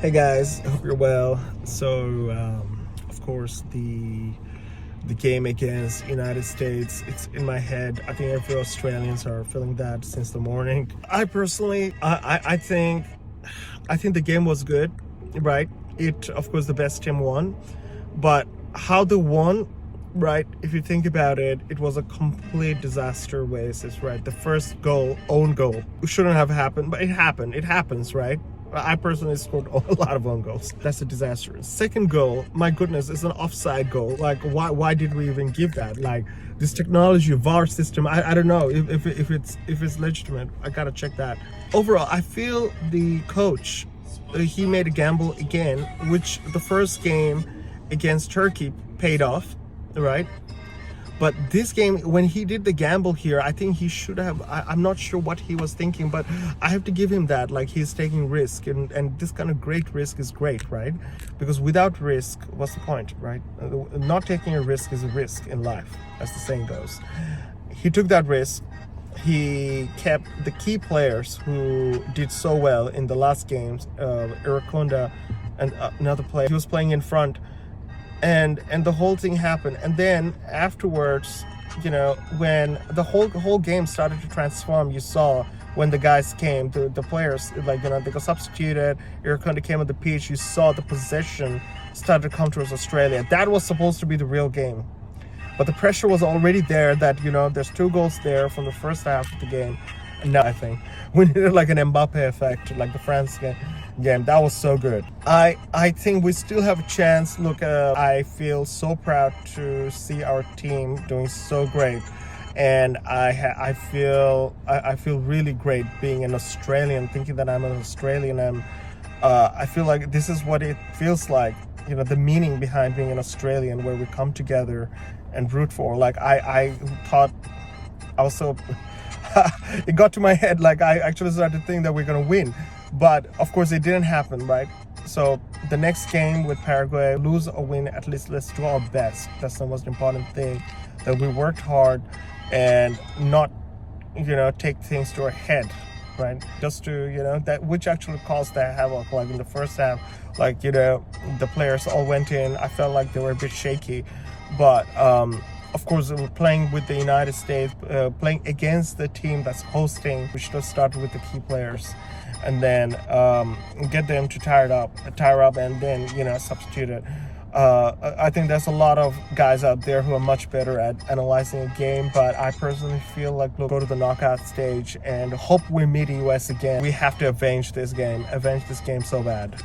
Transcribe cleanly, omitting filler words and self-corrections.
Hey guys, I hope you're well. So, of course, the game against United States, it's in my head. I think every Australians are feeling that since the morning. I personally, I think the game was good, right? It, of course, the best team won, but how they won, right? If you think about it, it was a complete disaster oasis, right? The first goal, own goal, it shouldn't have happened, but it happened. It happens, right? I personally scored a lot of own goals. That's a disaster. Second goal, my goodness, is an offside goal. Like, why did we even give that? Like, this technology, VAR system, I don't know if it's legitimate. I gotta check that. Overall, I feel the coach, he made a gamble again, which the first game against Turkey paid off, right? But this game, when he did the gamble here, I think he should have, I'm not sure what he was thinking, but I have to give him that. Like, he's taking risk, and this kind of great risk is great, right? Because without risk, what's the point, right? Not taking a risk is a risk in life, as the saying goes. He took that risk. He kept the key players who did so well in the last games, Irakonda and another player. He was playing in front. And the whole thing happened, and then afterwards, you know, when the whole game started to transform, you saw when the guys came, the players, like, you know, they got substituted. Irakonda came on the pitch. You saw the possession started to come towards Australia. That was supposed to be the real game, but the pressure was already there. That, you know, there's 2 goals there from the first half of the game, and now I think we needed like an Mbappe effect, like the France game. That was so good. I think we still have a chance. Look, I feel so proud to see our team doing so great, and I feel really great being an Australian, thinking that I'm an Australian. I feel like this is what it feels like, you know, the meaning behind being an Australian, where we come together and root for. Like, I thought I was so it got to my head, like I actually started to think that we're gonna win. But of course it didn't happen, right? So the next game with Paraguay, lose or win, at least let's do our best. That's the most important thing, that we worked hard and not, you know, take things to our head, right? Just to, you know, that which actually caused that havoc. Like in the first half, like, you know, the players all went in. I felt like they were a bit shaky, but of course, we're playing with the United States, playing against the team that's hosting. We should have started with the key players, and then get them to tire up, and then, you know, substitute it. I think there's a lot of guys out there who are much better at analyzing a game, but I personally feel like we'll go to the knockout stage and hope we meet US again. We have to avenge this game so bad.